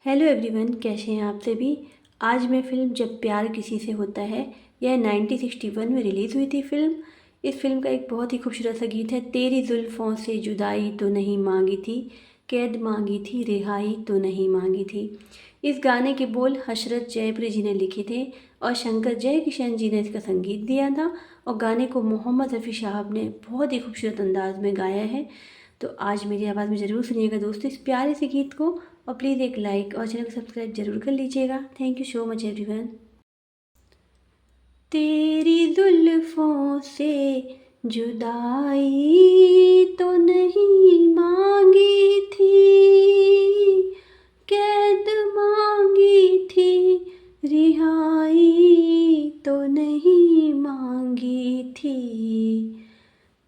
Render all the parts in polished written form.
Hello everyone, कैसे हैं आप सभी। आज मैं फ़िल्म जब प्यार किसी से होता है, यह 1961 में रिलीज़ हुई थी फ़िल्म। इस फिल्म का एक बहुत ही खूबसूरत सा गीत है, तेरी जुल्फ़ों से जुदाई तो नहीं मांगी थी, कैद मांगी थी रिहाई तो नहीं मांगी थी। इस गाने के बोल हशरत जयपुरी जी ने लिखे थे और शंकर जयकिशन जी ने इसका संगीत दिया था और गाने को मोहम्मद रफ़ी साहब ने बहुत ही खूबसूरत अंदाज में गाया है। तो आज मेरी आवाज़ में ज़रूर सुनिएगा दोस्तों इस प्यारे से गीत को, और प्लीज़ एक लाइक और चैनल को सब्सक्राइब जरूर कर लीजिएगा। Thank you so much everyone. तेरी जुल्फों से जुदाई तो नहीं मांगी थी, कैद मांगी थी रिहाई तो नहीं मांगी थी।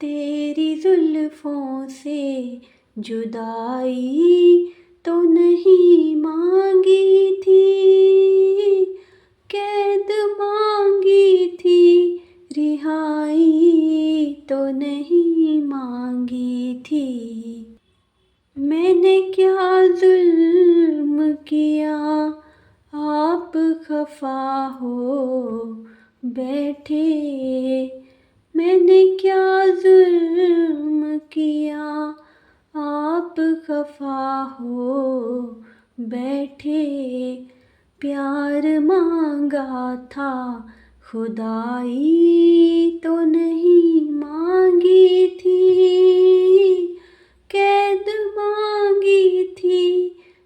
तेरी जुल्फों से जुदाई तो नहीं मांगी थी, कैद मांगी थी रिहाई तो नहीं मांगी थी। मैंने क्या जुल्म किया आप खफा हो बैठे, मैंने क्या जुल्म किया आप खफा हो बैठे। प्यार मांगा था खुदाई तो नहीं मांगी थी, कैद मांगी थी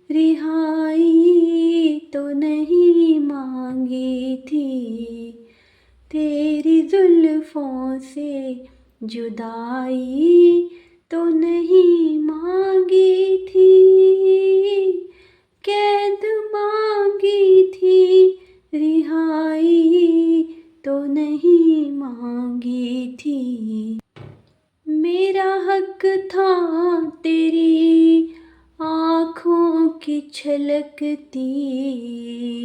रिहाई तो नहीं मांगी थी। तेरी जुल्फों से जुदाई तो नहीं मांगी थी, कैद मांगी थी रिहाई तो नहीं मांगी थी। मेरा हक था तेरी आँखों की छलकती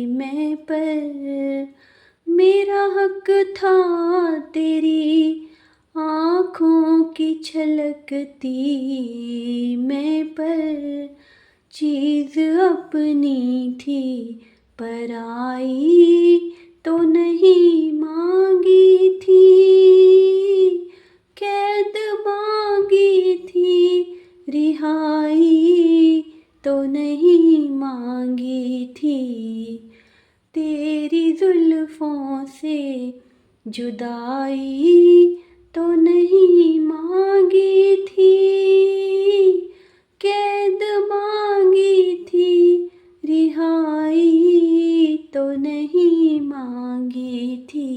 मैं पर, मेरा हक था तेरी आँखों की छलकती मैं पर। चीज़ अपनी थी पराई तो नहीं मांगी थी, कैद मांगी थी रिहाई तो नहीं मांगी थी। तेरी जुल्फों से जुदाई तो नहीं मांगी थी, कैद मांगी थी रिहाई तो नहीं मांगी थी।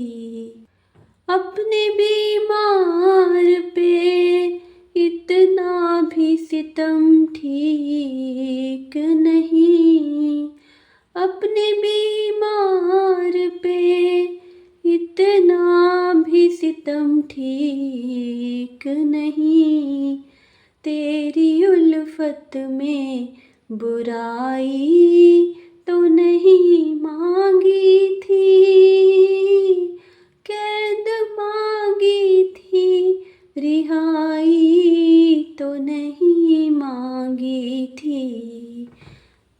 अपने बीमार पे इतना भी सितम ठीक नहीं, अपने बीमार पे इतना भी सितम ठीक नहीं। तेरी उल्फत में बुराई तो नहीं मांगी थी, कैद मांगी थी रिहाई तो नहीं मांगी थी।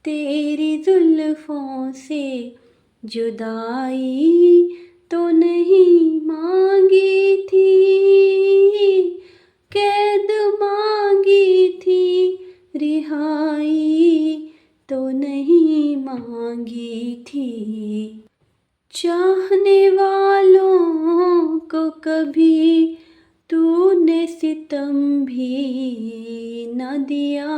तेरी जुल्फों से जुदाई तो नहीं मांगी थी, कैद मांगी थी रिहाई तो नहीं मांगी थी। चाहने वालों को कभी तूने सितम भी न दिया,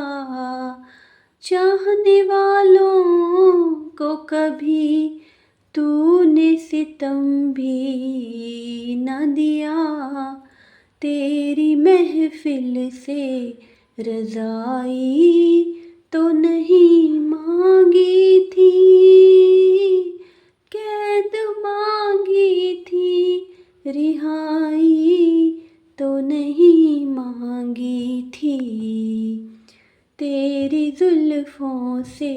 चाहने वालों को कभी तूने सितम भी न दिया। तेरी महफिल से रज़ाई तो नहीं मांगी थी, कैद मांगी थी रिहाई तो नहीं मांगी थी। तेरी जुल्फों से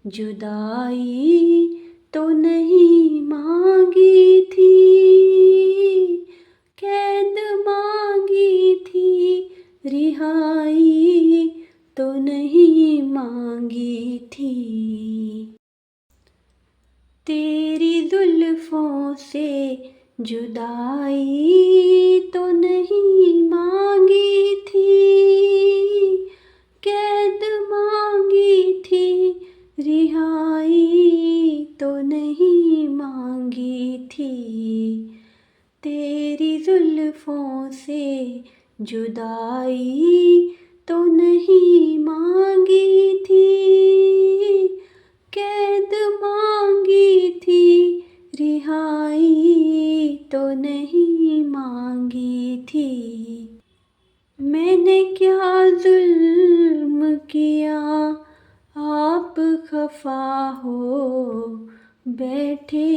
जुदाई तो नहीं मांगी थी, कैद मांगी थी रिहाई तो नहीं मांगी थी। तेरी जुल्फों से जुदाई तो नहीं मांगी थी, कैद मांगी थी, रिहाई तो नहीं मांगी थी। तेरी जुल्फों से जुदाई तो नहीं मांगी थी, कैद मांगी थी, रिहाई तो नहीं मांगी थी। मैंने क्या जुल्म किया आप खफा हो बैठे,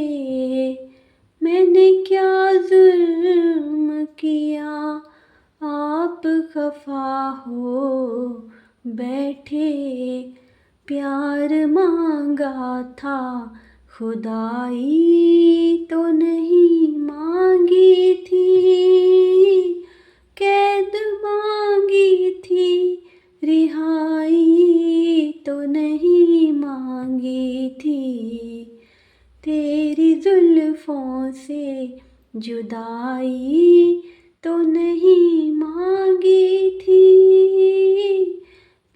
मैंने क्या जुल्म किया आप खफा हो बैठे। प्यार मांगा था खुदाई तो नहीं मांगी थी, कैद मांगी थी, रिहाई तो नहीं मांगी थी। तेरी जुल्फों से जुदाई तो नहीं मांगी थी,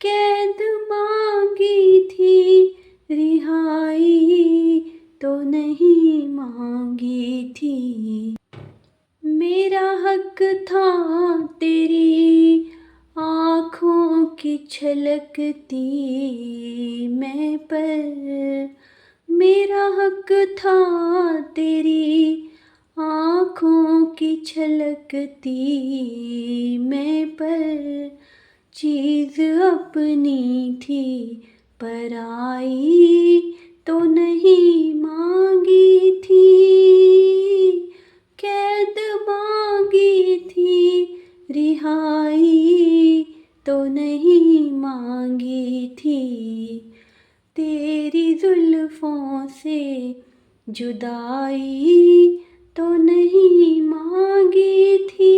कैद मांगी थी, रिहाई तो नहीं मांगी थी। मेरा हक था तेरी आँखों की छलकती मैं पर, मेरा हक था तेरी आँखों की छलकती मैं पर। चीज़ अपनी थी पराई तो नहीं मांगी थी, कैद मांगी थी, रिहाई तो नहीं मांगी थी। तेरी जुल्फों से जुदाई तो नहीं मांगी थी,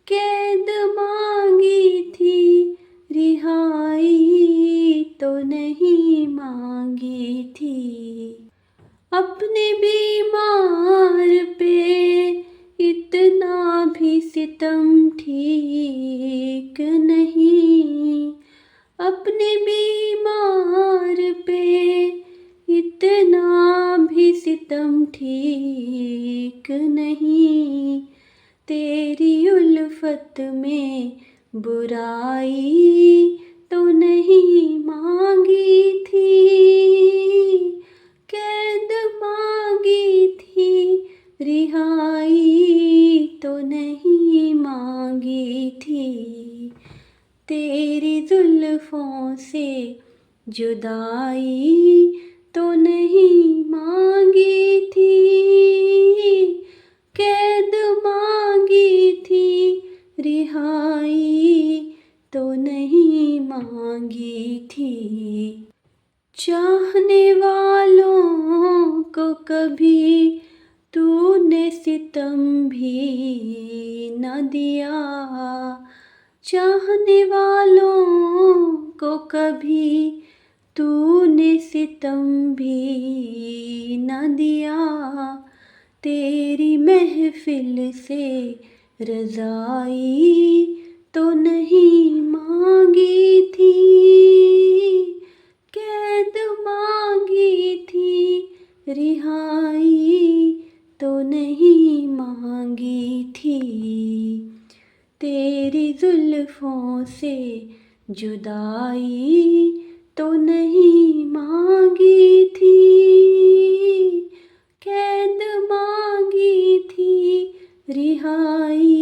कैद मांगी थी, रिहाई तो नहीं मांगी थी। अपने बीमार पे इतना भी सितम ठीक नहीं, अपने बीमार पे इतना भी सितम ठीक नहीं। तेरी उल्फत में बुराई तो नहीं मांगी थी, कैद मांगी थी, रिहाई तो नहीं मांगी थी। तेरी जुल्फों से जुदाई तो नहीं मांगी थी, कैद मांगी थी, रिहाई तो नहीं मांगी थी। चाहने वालों को कभी तूने सितम भी न दिया, चाहने वालों को कभी तूने सितम भी न दिया। तेरी महफिल से रज़ाई तो नहीं मांगी थी, कैद मांगी थी, रिहाई तो नहीं मांगी थी। तेरी जुल्फों से जुदाई तो नहीं मांगी थी, कैद मांगी थी, रिहाई